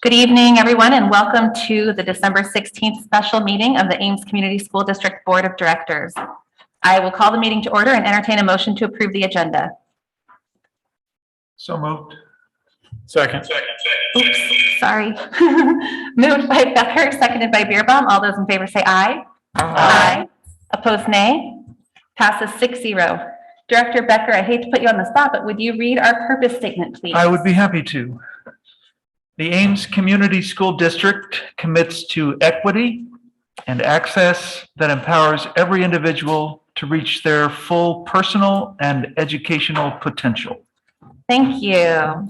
Good evening, everyone, and welcome to the December 16th special meeting of the Ames Community School District Board of Directors. I will call the meeting to order and entertain a motion to approve the agenda. So moved. Second. Oops, sorry. Moved by Becker, seconded by Beerbaum. All those in favor say aye. Aye. Opposed, nay. Passes 6-0. Director Becker, I hate to put you on the spot, but would you read our purpose statement, please? I would be happy to. The Ames Community School District commits to equity and access that empowers every individual to reach their full personal and educational potential. Thank you.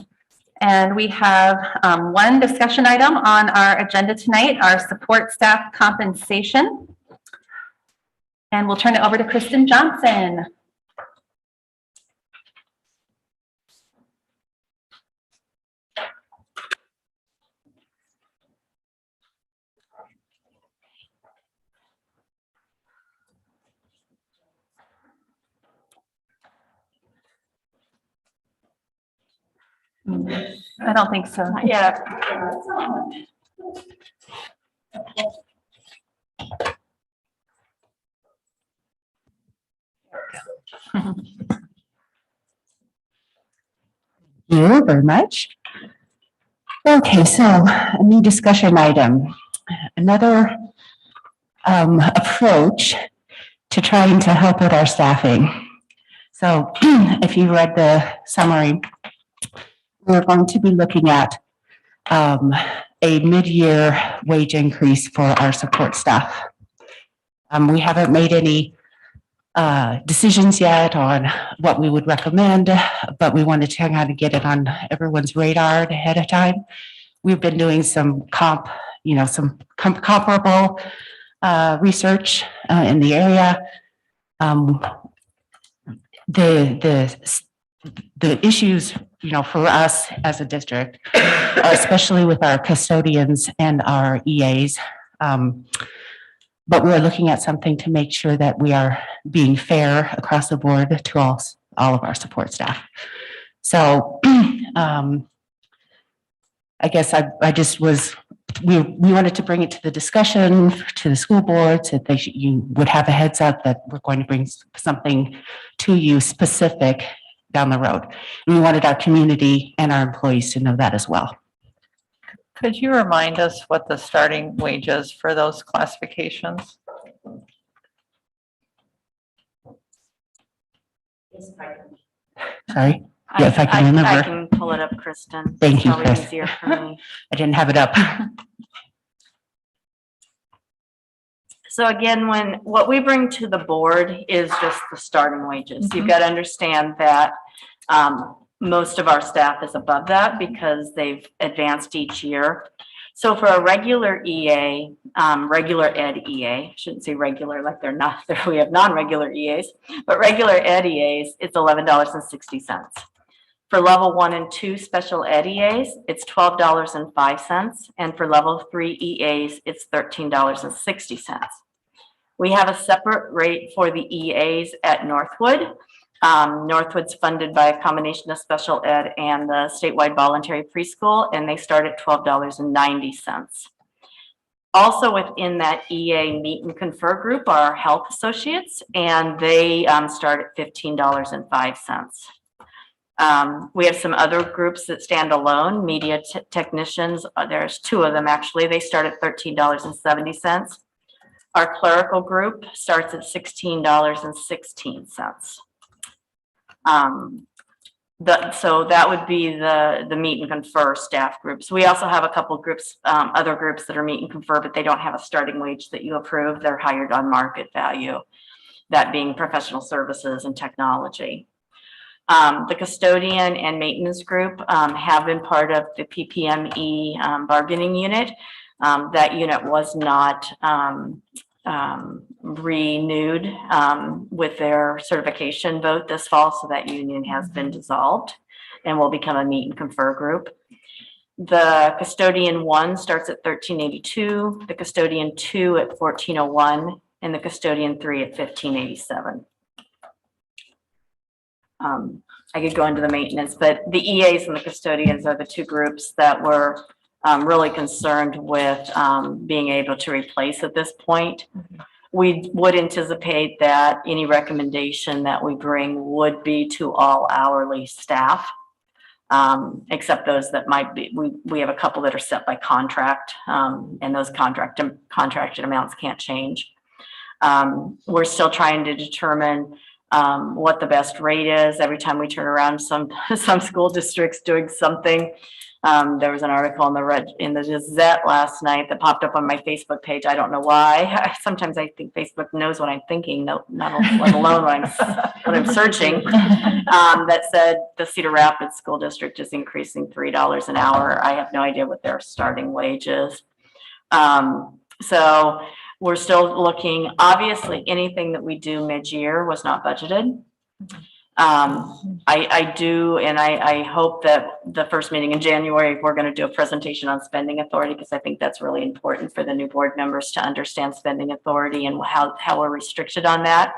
And we have one discussion item on our agenda tonight, our support staff compensation. And we'll turn it over to Kristen Johnson. I don't think so. Yeah. Thank you very much. Okay, so a new discussion item, another approach to trying to help with our staffing. So if you read the summary, we're going to be looking at a mid-year wage increase for our support staff. We haven't made any decisions yet on what we would recommend, but we wanted to kind of get it on everyone's radar ahead of time. We've been doing some comparable research in the area. The issues, for us as a district, especially with our custodians and our EAs, but we're looking at something to make sure that we are being fair across the board to all of our support staff. So I guess we wanted to bring it to the discussion to the school board so that you would have a heads up that we're going to bring something to you specific down the road. And we wanted our community and our employees to know that as well. Could you remind us what the starting wage is for those classifications? Sorry? Yeah, if I can remember. I can pull it up, Kristen. Thank you, Probably Chris. easier for me. I didn't have it up. So again, what we bring to the board is just the starting wages. You've got to understand that most of our staff is above that because they've advanced each year. So for a regular EA, regular ed EA, I shouldn't say regular like they're not, we have non-regular EAs, but regular ed EAs, it's $11.60. For level 1 and 2 special ed EAs, it's $12.05. And for level 3 EAs, it's $13.60. We have a separate rate for the EAs at Northwood. Northwood's funded by a combination of special ed and the statewide voluntary preschool, and they start at $12.90. Also within that EA meet and confer group are our health associates, and they start at $15.05. We have some other groups that stand alone, media technicians. There's 2 of them actually. They start at $13.70. Our clerical group starts at $16.16. So that would be the meet and confer staff groups. We also have a couple groups, other groups that are meet and confer, but they don't have a starting wage that you approve. They're hired on market value, that being professional services and technology. The custodian and maintenance group have been part of the PPME bargaining unit. That unit was not renewed with their certification vote this fall, so that union has been dissolved and will become a meet and confer group. The custodian 1 starts at $13.82, the custodian 2 at $14.01, and the custodian 3 at $15.87. I could go into the maintenance, but the EAs and the custodians are the 2 groups that were really concerned with being able to replace at this point. We would anticipate that any recommendation that we bring would be to all hourly staff, except those that might be, we have a couple that are set by contract, and those contracted amounts can't change. We're still trying to determine what the best rate is. Every time we turn around, some school districts doing something. There was an article in the Gazette last night that popped up on my Facebook page. I don't know why. Sometimes I think Facebook knows what I'm thinking, let alone what I'm searching. That said the Cedar Rapids School District is increasing $3 an hour. I have no idea what their starting wage is. So we're still looking. Obviously, anything that we do mid-year was not budgeted. I do, and I hope that the first meeting in January, we're going to do a presentation on spending authority, because I think that's really important for the new board members to understand spending authority and how we're restricted on that.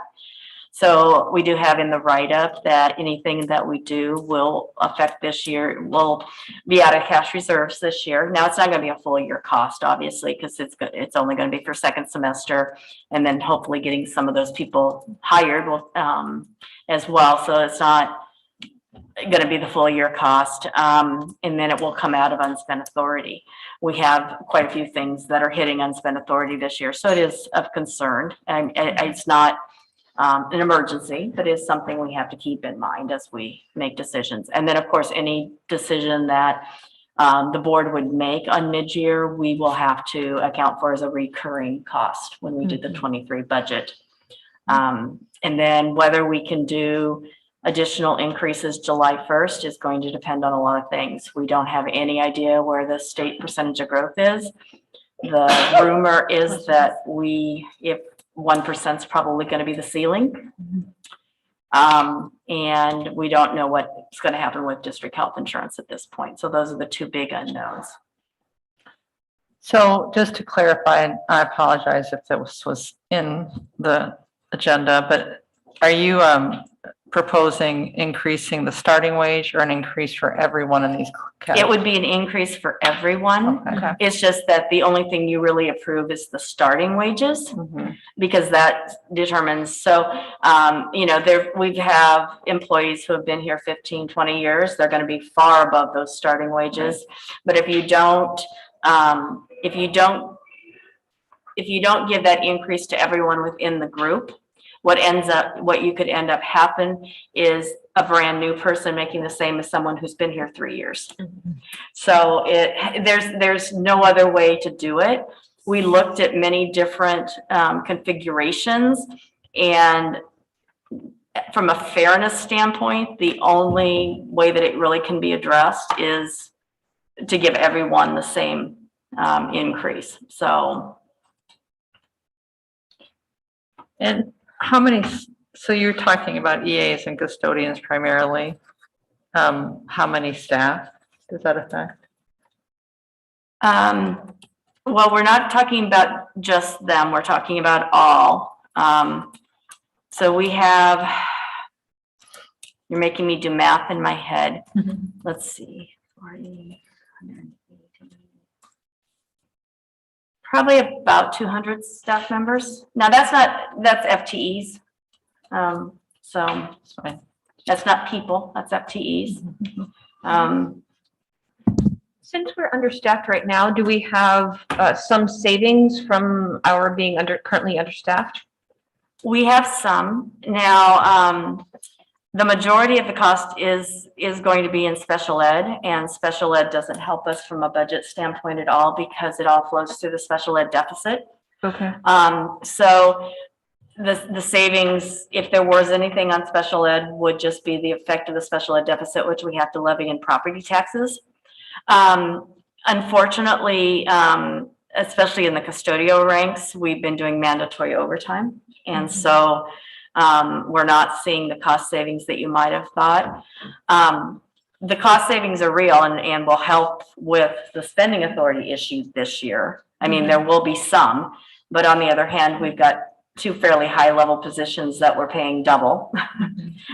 So we do have in the write-up that anything that we do will affect this year, will be out of cash reserves this year. Now, it's not going to be a full year cost, obviously, because it's only going to be for second semester, and then hopefully getting some of those people hired will, as well. So it's not going to be the full year cost. And then it will come out of unspent authority. We have quite a few things that are hitting unspent authority this year. So it is of concern. And it's not an emergency, but is something we have to keep in mind as we make decisions. And then, of course, any decision that the board would make on mid-year, we will have to account for as a recurring cost when we did the 23 budget. And then whether we can do additional increases July 1st is going to depend on a lot of things. We don't have any idea where the state percentage of growth is. The rumor is that if 1% is probably going to be the ceiling. And we don't know what's going to happen with district health insurance at this point. So those are the two big unknowns. So just to clarify, and I apologize if this was in the agenda, but are you proposing increasing the starting wage or an increase for everyone in these categories? It would be an increase for everyone. Okay. It's just that the only thing you really approve is the starting wages, because that determines. So, we have employees who have been here 15, 20 years. They're going to be far above those starting wages. Right. But if you don't give that increase to everyone within the group, what you could end up happen is a brand new person making the same as someone who's been here 3 years. So there's no other way to do it. We looked at many different configurations, and from a fairness standpoint, the only way that it really can be addressed is to give everyone the same increase. So. And how many, so you're talking about EAs and custodians primarily. How many staff does that affect? Well, we're not talking about just them. We're talking about all. So we have, you're making me do math in my head. Let's see, 40, 180. Probably about 200 staff members. Now that's FTEs. So that's not people, that's FTEs. Since we're understaffed right now, do we have some savings from our being currently understaffed? We have some. Now, the majority of the cost is going to be in special ed, and special ed doesn't help us from a budget standpoint at all because it all flows through the special ed deficit. Okay. So the savings, if there was anything on special ed, would just be the effect of the special ed deficit, which we have to levy in property taxes. Unfortunately, especially in the custodial ranks, we've been doing mandatory overtime. And so we're not seeing the cost savings that you might have thought. The cost savings are real and will help with the spending authority issue this year. I mean, there will be some, but on the other hand, we've got two fairly high level positions that we're paying double.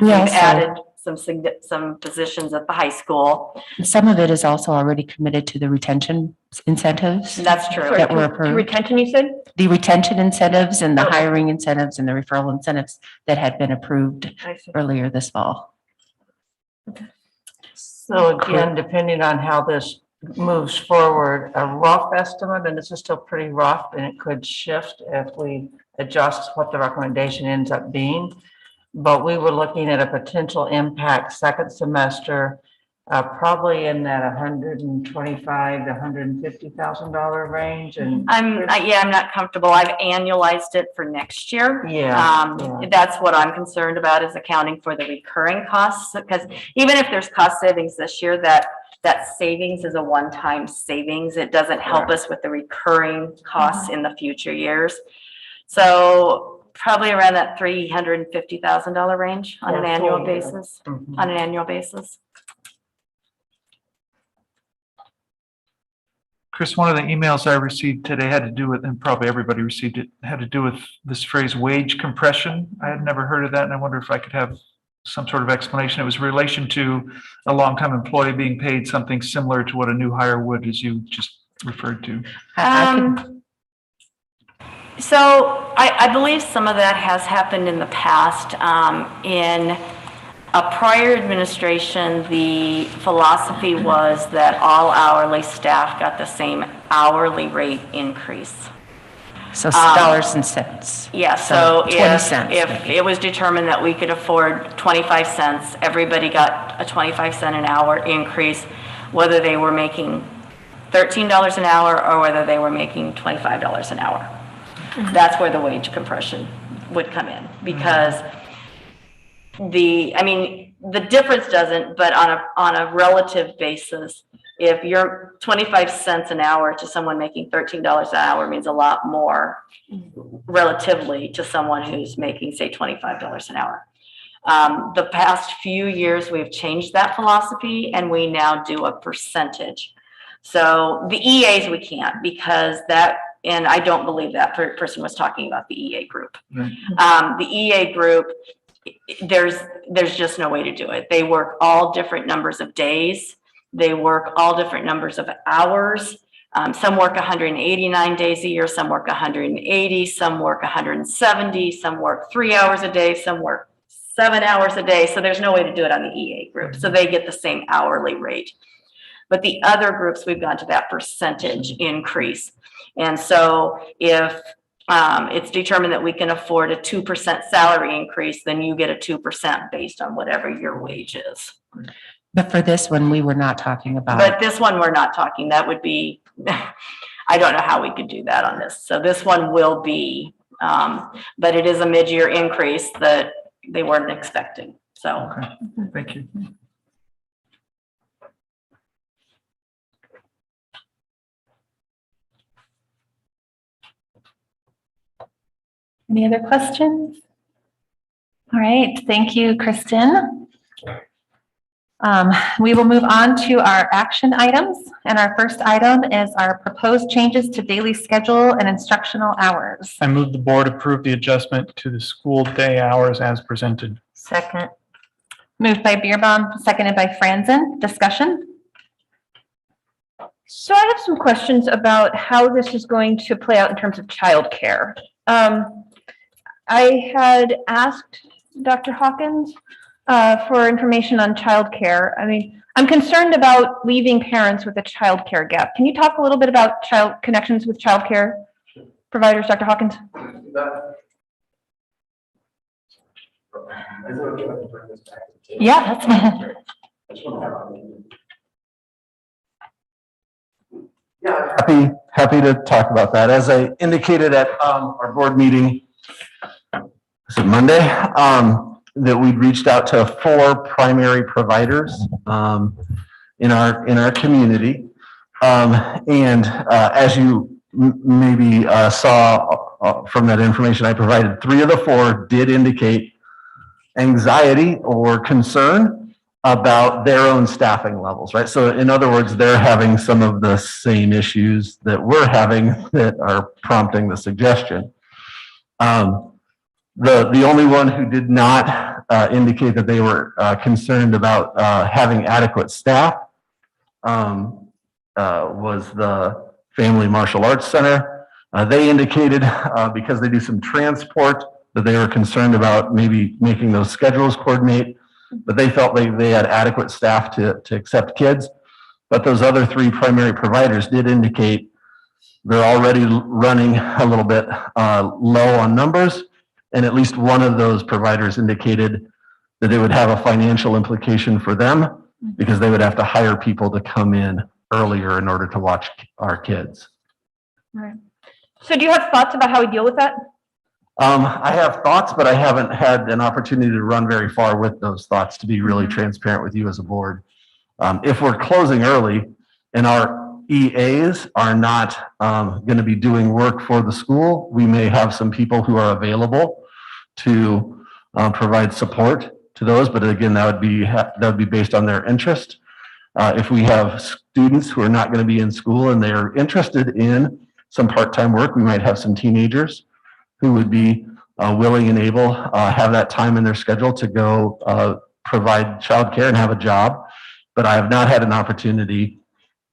We've added some positions at the high school. Some of it is also already committed to the retention incentives That's true. that were approved. Retention, you said? The retention incentives and the Oh. hiring incentives and the referral incentives that had been approved I see. earlier this fall. So again, depending on how this moves forward, a rough estimate, and this is still pretty rough, and it could shift if we adjust what the recommendation ends up being. But we were looking at a potential impact second semester, probably in that $125,000 to $150,000 range. And I'm not comfortable. I've annualized it for next year. yeah. That's what I'm concerned about, is accounting for the recurring costs, because even if there's cost savings this year, that savings is a one-time savings. It doesn't help us with the recurring costs in the future years. So probably around that $350,000 range on an annual basis, Chris, one of the emails I received today had to do with, and probably everybody received it, had to do with this phrase wage compression. I had never heard of that, and I wonder if I could have some sort of explanation. It was in relation to a longtime employee being paid something similar to what a new hire would, as you just referred to. So I believe some of that has happened in the past. In a prior administration, the philosophy was that all hourly staff got the same hourly rate increase. So dollars and cents. Yeah, so 20 cents, if maybe. it was determined that we could afford 25 cents, everybody got a 25-cent an hour increase, whether they were making $13 an hour or whether they were making $25 an hour. That's where the wage compression would come in, because the difference doesn't, but on a relative basis, if you're 25 cents an hour to someone making $13 an hour means a lot more relatively to someone who's making, say, $25 an hour. The past few years, we've changed that philosophy, and we now do a percentage. So the EAs we can't, because that, and I don't believe that person was talking about the EA group. Right. The EA group, there's just no way to do it. They work all different numbers of days. They work all different numbers of hours. Some work 189 days a year, some work 180, some work 170, some work 3 hours a day, some work 7 hours a day. So there's no way to do it on the EA group. So they get the same hourly rate. But the other groups, we've gone to that percentage increase. And so if it's determined that we can afford a 2% salary increase, then you get a 2% based on whatever your wage is. But for this one, we were not talking about. But this one, we're not talking, that would be, I don't know how we could do that on this. So this one will be, but it is a mid-year increase that they weren't expecting, so. Okay, thank you. Any other questions? All right, thank you, Kristen. We will move on to our action items, and our first item is our proposed changes to daily schedule and instructional hours. I move the board approve the adjustment to the school day hours as presented. Second. Moved by Beerbaum, seconded by Franzen. Discussion? So I have some questions about how this is going to play out in terms of childcare. I had asked Dr. Hawkins for information on childcare. I mean, I'm concerned about leaving parents with a childcare gap. Can you talk a little bit about connections with childcare providers, Dr. Hawkins? Yeah, that's fine. Happy to talk about that. As I indicated at our board meeting, was it Monday? That we'd reached out to 4 primary providers in our community. And as you maybe saw from that information I provided, 3 of the 4 did indicate anxiety or concern about their own staffing levels, right? So in other words, they're having some of the same issues that we're having that are prompting the suggestion. The only one who did not indicate that they were concerned about having adequate staff was the Family Martial Arts Center. They indicated, because they do some transport, that they were concerned about maybe making those schedules coordinate, but they felt they had adequate staff to accept kids. But those other three primary providers did indicate they're already running a little bit low on numbers. And at least one of those providers indicated that it would have a financial implication for them because they would have to hire people to come in earlier in order to watch our kids. Right. So do you have thoughts about how we deal with that? I have thoughts, but I haven't had an opportunity to run very far with those thoughts, to be really transparent with you as a board. If we're closing early and our EAs are not going to be doing work for the school, we may have some people who are available to provide support to those. But again, that would be based on their interest. If we have students who are not going to be in school and they're interested in some part-time work, we might have some teenagers who would be willing and able, have that time in their schedule to go provide childcare and have a job. But I have not had an opportunity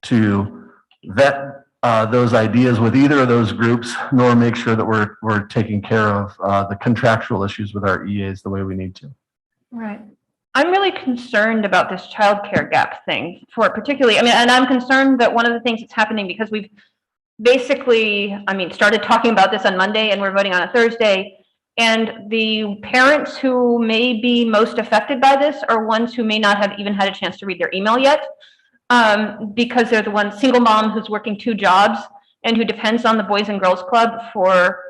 to vet those ideas with either of those groups, nor make sure that we're taking care of the contractual issues with our EAs the way we need to. Right. I'm really concerned about this childcare gap thing for particularly, and I'm concerned that one of the things that's happening because we've basically, started talking about this on Monday and we're voting on a Thursday. And the parents who may be most affected by this are ones who may not have even had a chance to read their email yet. Because they're the one single mom who's working 2 jobs and who depends on the Boys and Girls Club for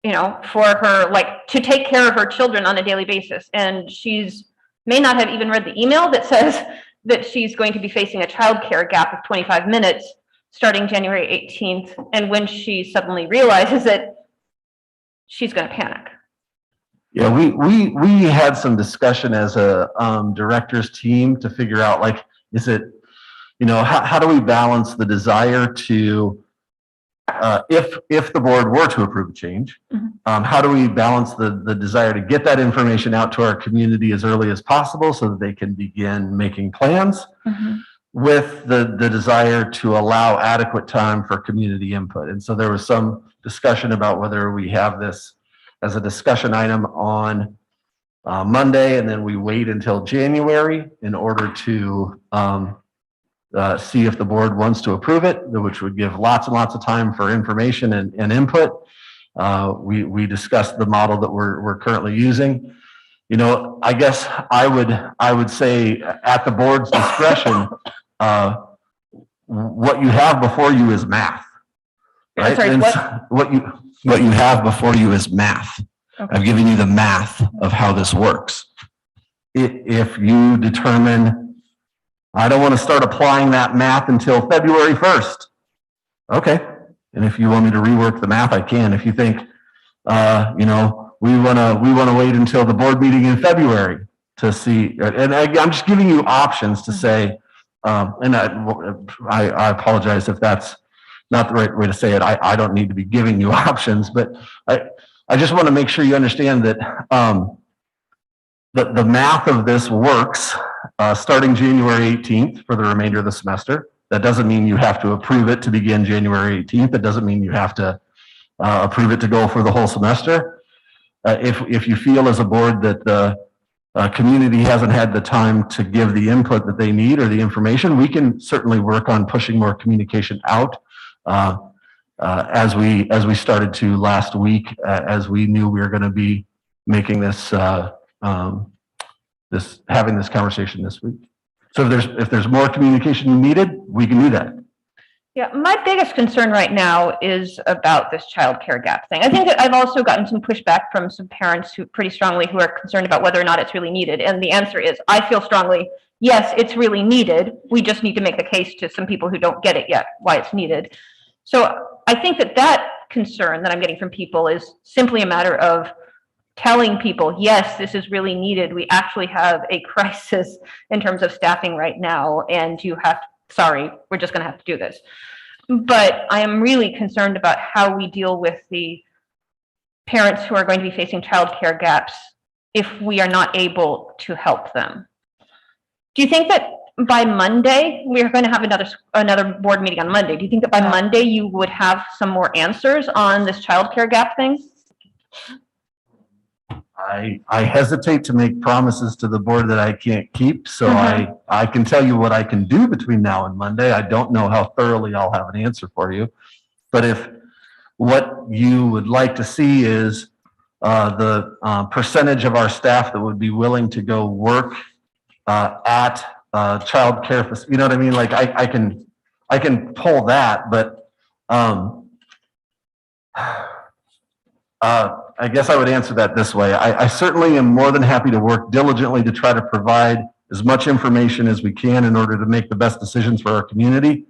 her, to take care of her children on a daily basis. And she's may not have even read the email that says that she's going to be facing a childcare gap of 25 minutes starting January 18th. And when she suddenly realizes it, she's going to panic. Yeah, we had some discussion as a director's team to figure out, is it, how do we balance the desire to, if the board were to approve a change, how do we balance the desire to get that information out to our community as early as possible so that they can begin making plans with the desire to allow adequate time for community input. And so there was some discussion about whether we have this as a discussion item on Monday, and then we wait until January in order to see if the board wants to approve it, which would give lots and lots of time for information and input. We discussed the model that we're currently using. I guess I would say at the board's discretion, what you have before you is math, right? Sorry, what you have before you is math. Okay. I've given you the math of how this works. If you determine, I don't want to start applying that math until February 1st. Okay. And if you want me to rework the math, I can. If you think, we want to wait until the board meeting in February to see, and I'm just giving you options to say, and I apologize if that's not the right way to say it. I don't need to be giving you options, but I just want to make sure you understand that the math of this works starting January 18th for the remainder of the semester. That doesn't mean you have to approve it to begin January 18th. That doesn't mean you have to approve it to go for the whole semester. If you feel as a board that the community hasn't had the time to give the input that they need or the information, we can certainly work on pushing more communication out as we started to last week, as we knew we were going to be making this having this conversation this week. So if there's more communication needed, we can do that. Yeah, my biggest concern right now is about this childcare gap thing. I think that I've also gotten some pushback from some parents who pretty strongly who are concerned about whether or not it's really needed. And the answer is, I feel strongly, yes, it's really needed. We just need to make the case to some people who don't get it yet why it's needed. So I think that concern that I'm getting from people is simply a matter of telling people, yes, this is really needed. We actually have a crisis in terms of staffing right now, and sorry, we're just going to have to do this. But I am really concerned about how we deal with the parents who are going to be facing childcare gaps if we are not able to help them. Do you think that by Monday, we're going to have another board meeting on Monday. Do you think that by Monday you would have some more answers on this childcare gap thing? I hesitate to make promises to the board that I can't keep, so I can tell you what I can do between now and Monday. I don't know how thoroughly I'll have an answer for you. But if what you would like to see is the percentage of our staff that would be willing to go work at childcare, you know what I mean? Like I can pull that, but I guess I would answer that this way. I certainly am more than happy to work diligently to try to provide as much information as we can in order to make the best decisions for our community.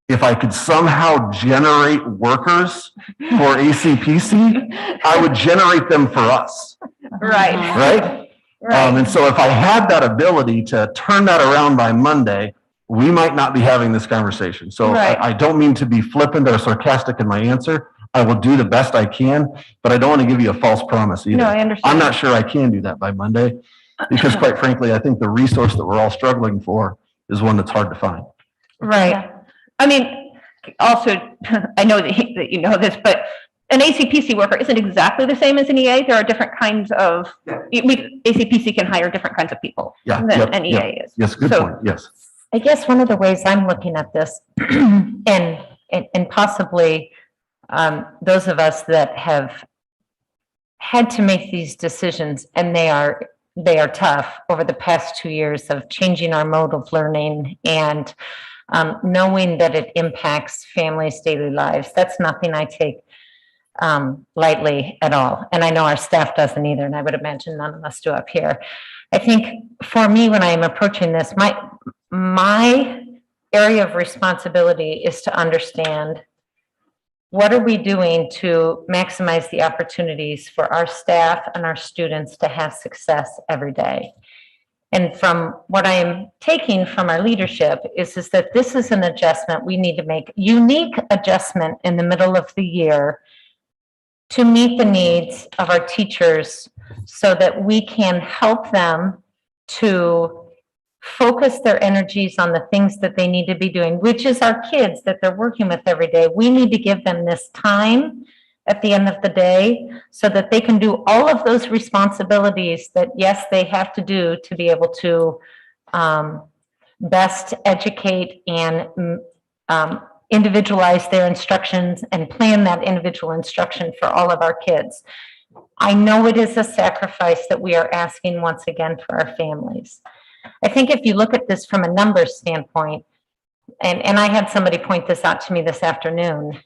If I could somehow generate workers for ACPC, I would generate them for us. Right. Right? And so if I had that ability to turn that around by Monday, we might not be having this conversation. So I don't mean to be flippant or sarcastic in my answer. I will do the best I can, but I don't want to give you a false promise either. No, I understand. I'm not sure I can do that by Monday because quite frankly, I think the resource that we're all struggling for is one that's hard to find. Right. I mean, also, I know that you know this, but an ACPC worker isn't exactly the same as an EA. There are different kinds of, ACPC can hire different kinds of people than an EA is. Yes, good point, yes. I guess one of the ways I'm looking at this, and possibly those of us that have had to make these decisions, and they are tough over the past 2 years of changing our mode of learning and knowing that it impacts families' daily lives. That's nothing I take lightly at all. And I know our staff doesn't either, and I would imagine none of us do up here. I think for me, when I am approaching this, my area of responsibility is to understand what are we doing to maximize the opportunities for our staff and our students to have success every day. And from what I'm taking from our leadership is that this is an adjustment we need to make, unique adjustment in the middle of the year to meet the needs of our teachers so that we can help them to focus their energies on the things that they need to be doing, which is our kids that they're working with every day. We need to give them this time at the end of the day so that they can do all of those responsibilities that, yes, they have to do to be able to best educate and individualize their instructions and plan that individual instruction for all of our kids. I know it is a sacrifice that we are asking once again for our families. I think if you look at this from a numbers standpoint, and I had somebody point this out to me this afternoon,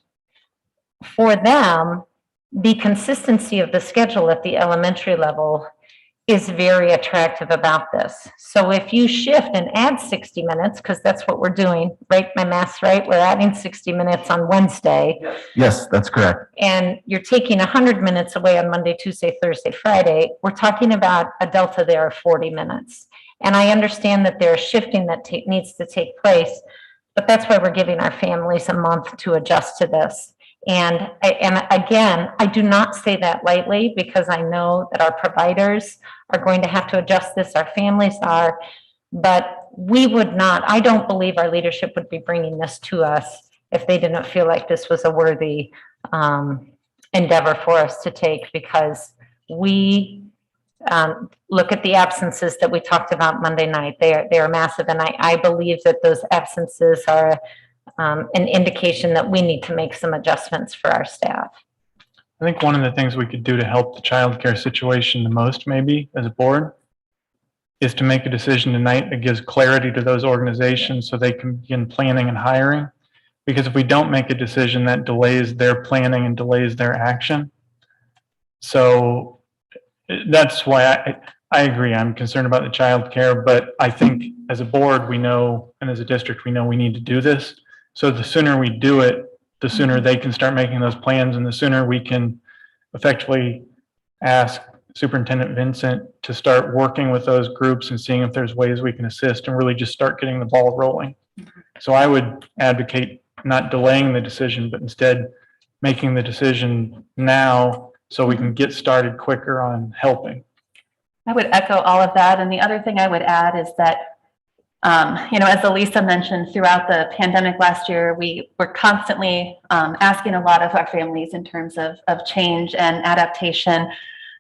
for them, the consistency of the schedule at the elementary level is very attractive about this. So if you shift and add 60 minutes, because that's what we're doing, right? My math's right, we're adding 60 minutes on Wednesday. Yes, that's correct. And you're taking 100 minutes away on Monday, Tuesday, Thursday, Friday. We're talking about a delta there of 40 minutes. And I understand that there's shifting that needs to take place, but that's why we're giving our families a month to adjust to this. And again, I do not say that lightly because I know that our providers are going to have to adjust this, our families are, but we would not, I don't believe our leadership would be bringing this to us if they didn't feel like this was a worthy endeavor for us to take, because we look at the absences that we talked about Monday night. They are massive, and I believe that those absences are an indication that we need to make some adjustments for our staff. I think one of the things we could do to help the childcare situation the most, maybe as a board, is to make a decision tonight that gives clarity to those organizations so they can begin planning and hiring. Because if we don't make a decision, that delays their planning and delays their action. So that's why I agree. I'm concerned about the childcare, but I think as a board, we know, and as a district, we know we need to do this. So the sooner we do it, the sooner they can start making those plans, and the sooner we can effectively ask Superintendent Vincent to start working with those groups and seeing if there's ways we can assist and really just start getting the ball rolling. So I would advocate not delaying the decision, but instead making the decision now so we can get started quicker on helping. I would echo all of that. And the other thing I would add is that, as Elisa mentioned, throughout the pandemic last year, we were constantly asking a lot of our families in terms of change and adaptation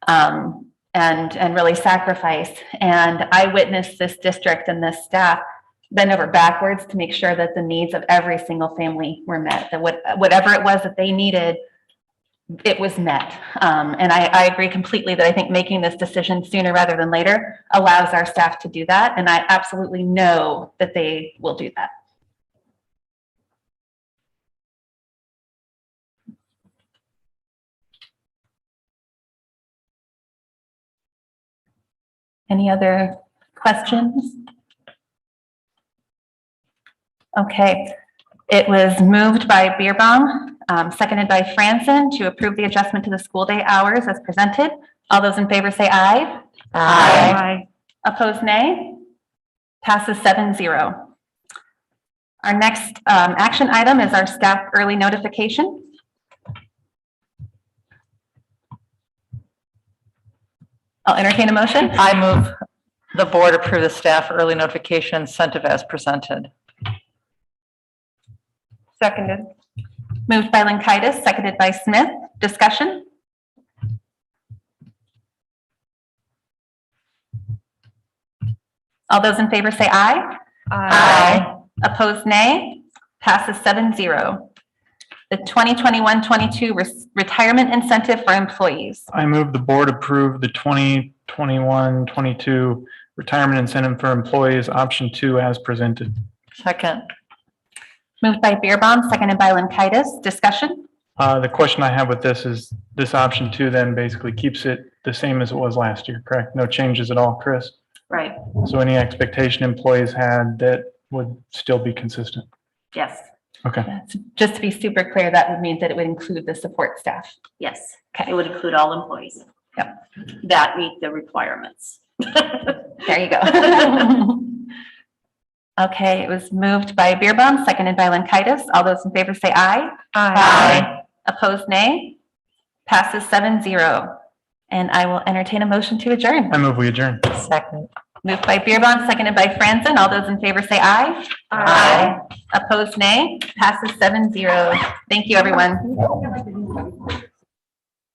and really sacrifice. And I witnessed this district and this staff bend over backwards to make sure that the needs of every single family were met, that whatever it was that they needed, it was met. And I agree completely that I think making this decision sooner rather than later allows our staff to do that. And I absolutely know that they will do that. Any other questions? Okay, it was moved by Beerbaum, seconded by Franson to approve the adjustment to the school day hours as presented. All those in favor say aye. Aye. Opposed, nay. Passes 7-0. Our next action item is our staff early notification. I'll entertain a motion. I move the board approve the staff early notification incentive as presented. Seconded. Moved by Linkaitis, seconded by Smith. Discussion? All those in favor say aye. Aye. Opposed, nay. Passes 7-0. The 2021-22 retirement incentive for employees. I move the board approve the 2021-22 retirement incentive for employees, option 2 as presented. Second. Moved by Beerbaum, seconded by Linkaitis. Discussion? The question I have with this is, this option 2 then basically keeps it the same as it was last year, correct? No changes at all, Chris? Right, So any expectation employees had that would still be consistent? yes, Okay. Just to be super clear, that would mean that it would include the support staff. yes. Okay. It would include all employees. Yep. That meet the requirements. There you go. Okay, it was moved by Beerbaum, seconded by Linkaitis. All those in favor say aye. Aye. Opposed, nay. Passes 7-0. And I will entertain a motion to adjourn. I move we adjourn. Second. Moved by Beerbaum, seconded by Franson. All those in favor say aye. Aye. Opposed, nay. Passes 7-0. Thank you, everyone.